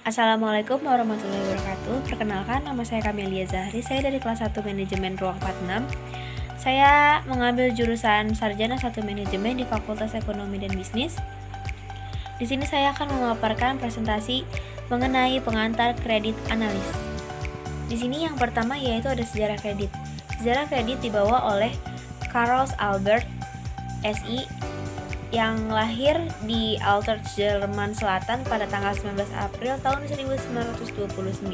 Assalamualaikum warahmatullahi wabarakatuh. Perkenalkan, nama saya Kamelia Zahri. Saya dari kelas 1 Manajemen Ruang 46. Saya mengambil jurusan Sarjana 1 Manajemen di Fakultas Ekonomi dan Bisnis. Di sini saya akan memaparkan presentasi mengenai pengantar kredit analis. Di sini yang pertama yaitu ada sejarah kredit. Sejarah kredit dibawa oleh Carlos Albert SI yang lahir di Utrecht, Jerman Selatan pada tanggal 19 April tahun 1929.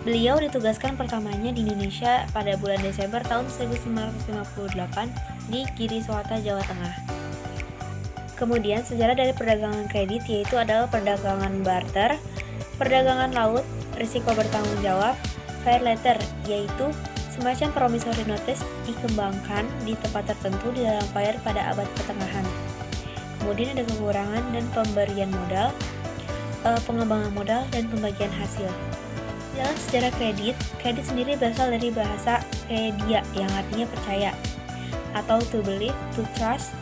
Beliau ditugaskan pertamanya di Indonesia pada bulan Desember tahun 1958 di Giriswata, Jawa Tengah. Kemudian sejarah dari perdagangan kredit yaitu adalah perdagangan barter, perdagangan laut, risiko bertanggung jawab, fair letter yaitu semacam promissory notice dikembangkan di tempat tertentu di dalam fair pada abad pertengahan. Kemudian ada kekurangan dan pemberian modal, pengembangan modal, dan pembagian hasil. Dalam sejarah kredit sendiri berasal dari bahasa kredia yang artinya percaya, atau to believe, to trust,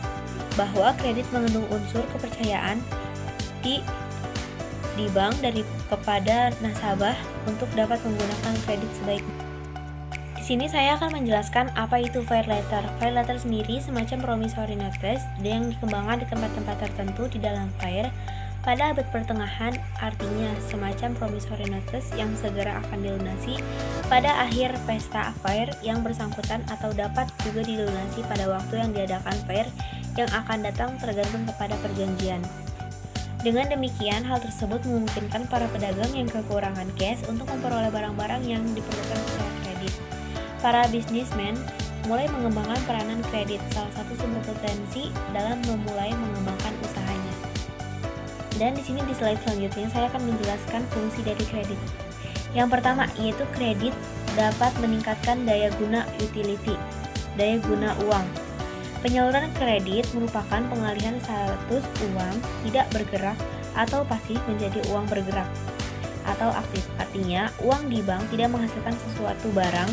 bahwa kredit mengandung unsur kepercayaan di bank kepada nasabah untuk dapat menggunakan kredit sebaiknya. Di sini saya akan menjelaskan apa itu fair letter. Fair letter sendiri semacam promissory notice yang dikembangkan di tempat-tempat tertentu di dalam fair pada abad pertengahan, artinya semacam promissory notice yang segera akan dilunasi pada akhir pesta fair yang bersangkutan atau dapat juga dilunasi pada waktu yang diadakan fair yang akan datang tergantung kepada perjanjian. Dengan demikian, hal tersebut memungkinkan para pedagang yang kekurangan cash untuk memperoleh barang-barang yang diperlukan secara kredit. Para bisnismen mulai mengembangkan peranan kredit, salah satu sumber potensi dalam memulai mengembangkan usahanya. Dan di sini di slide selanjutnya saya akan menjelaskan fungsi dari kredit. Yang pertama yaitu kredit dapat meningkatkan daya guna utility, daya guna uang. Penyaluran kredit merupakan pengalihan status uang tidak bergerak atau pasif menjadi uang bergerak atau aktif. Artinya, uang di bank tidak menghasilkan sesuatu barang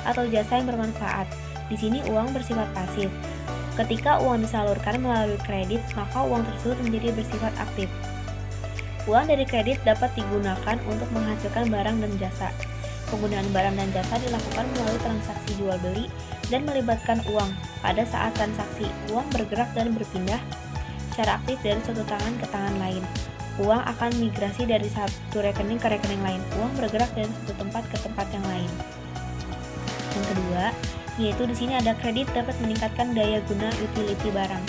atau jasa yang bermanfaat. Di sini uang bersifat pasif. Ketika uang disalurkan melalui kredit, maka uang tersebut menjadi bersifat aktif. Uang dari kredit dapat digunakan untuk menghasilkan barang dan jasa. Penggunaan barang dan jasa dilakukan melalui transaksi jual beli dan melibatkan uang. Pada saat transaksi, uang bergerak dan berpindah secara aktif dari satu tangan ke tangan lain. Uang akan migrasi dari satu rekening ke rekening lain. Uang bergerak dari satu tempat ke tempat yang lain. Yang kedua, yaitu di sini ada kredit dapat meningkatkan daya guna utility barang.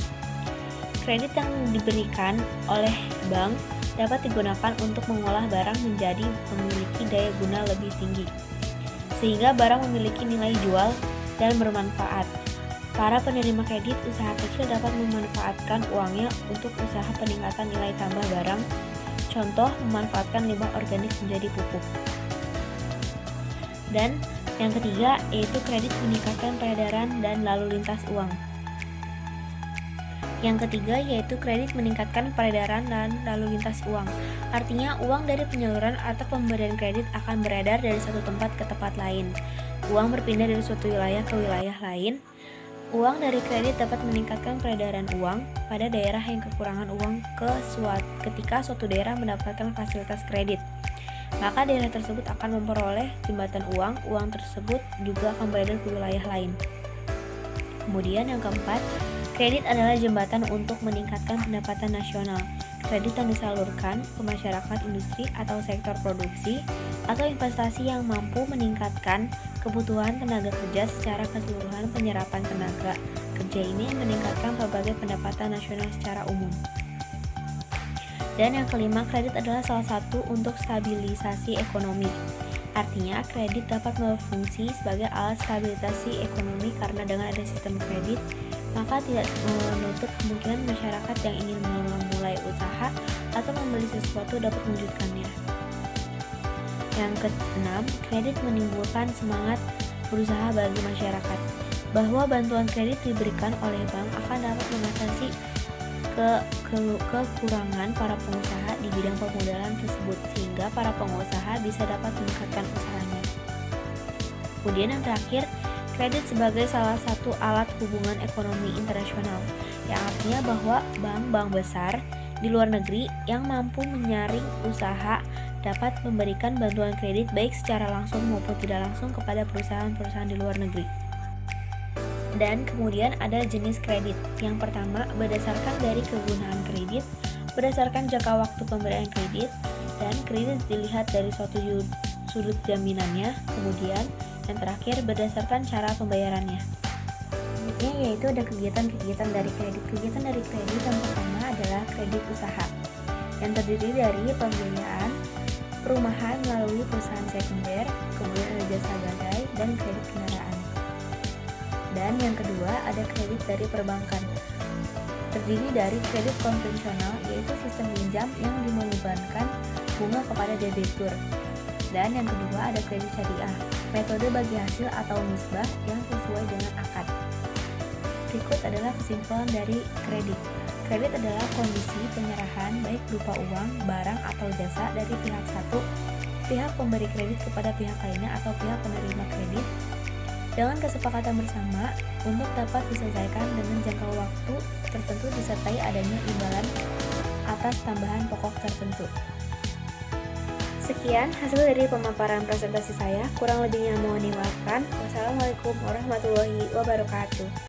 Kredit yang diberikan oleh bank dapat digunakan untuk mengolah barang menjadi memiliki daya guna lebih tinggi, sehingga barang memiliki nilai jual dan bermanfaat. Para penerima kredit usaha kecil dapat memanfaatkan uangnya untuk usaha peningkatan nilai tambah barang, contoh memanfaatkan limbah organik menjadi pupuk. Dan yang ketiga yaitu kredit meningkatkan peredaran dan lalu lintas uang. Yang ketiga yaitu kredit meningkatkan peredaran dan lalu lintas uang. Artinya uang dari penyaluran atau pemberian kredit akan beredar dari satu tempat ke tempat lain. Uang berpindah dari suatu wilayah ke wilayah lain. Uang dari kredit dapat meningkatkan peredaran uang pada daerah yang kekurangan uang ketika suatu daerah mendapatkan fasilitas kredit. Maka daerah tersebut akan memperoleh jembatan uang tersebut juga akan beredar ke wilayah lain. Kemudian yang keempat, kredit adalah jembatan untuk meningkatkan pendapatan nasional. Kredit yang disalurkan ke masyarakat industri atau sektor produksi atau investasi yang mampu meningkatkan kebutuhan tenaga kerja secara keseluruhan. Penyerapan tenaga kerja ini meningkatkan berbagai pendapatan nasional secara umum. Dan yang kelima, kredit adalah salah satu untuk stabilisasi ekonomi. Artinya, kredit dapat berfungsi sebagai alat stabilisasi ekonomi karena dengan ada sistem kredit, maka tidak menutup kemungkinan masyarakat yang ingin memulai usaha atau membeli sesuatu dapat mewujudkannya. Yang keenam, kredit menimbulkan semangat berusaha bagi masyarakat. Bahwa bantuan kredit diberikan oleh bank akan dapat mengatasi kekurangan para pengusaha di bidang permodalan tersebut, sehingga para pengusaha bisa dapat meningkatkan usahanya. Kemudian yang terakhir, kredit sebagai salah satu alat hubungan ekonomi internasional, yang artinya bahwa bank-bank besar di luar negeri yang mampu menyaring usaha dapat memberikan bantuan kredit baik secara langsung maupun tidak langsung kepada perusahaan-perusahaan di luar negeri. Dan kemudian ada jenis kredit. Yang pertama, berdasarkan dari kegunaan kredit, berdasarkan jangka waktu pemberian kredit, dan kredit dilihat dari suatu sudut jaminannya. Kemudian yang terakhir, berdasarkan cara pembayarannya. Selanjutnya yaitu ada kegiatan-kegiatan dari kredit. Kegiatan dari kredit yang pertama adalah kredit usaha, yang terdiri dari pembiayaan perumahan melalui perusahaan sekunder, kemudian ada jasa gadai, dan kredit kendaraan. Dan yang kedua ada kredit dari perbankan, terdiri dari kredit konvensional, yaitu sistem pinjam yang dibebankan bunga kepada debitur. Dan yang kedua ada kredit syariah, metode bagi hasil atau nisbah yang sesuai dengan akad. Berikut adalah kesimpulan dari kredit. Kredit adalah kondisi penyerahan baik berupa uang, barang, atau jasa dari pihak satu, pihak pemberi kredit kepada pihak lainnya atau pihak penerima kredit dengan kesepakatan bersama untuk dapat diselesaikan dengan jangka waktu tertentu disertai adanya imbalan atas tambahan pokok tertentu. Sekian hasil dari pemaparan presentasi saya. Kurang lebihnya mohon dimaafkan. Wassalamualaikum warahmatullahi wabarakatuh.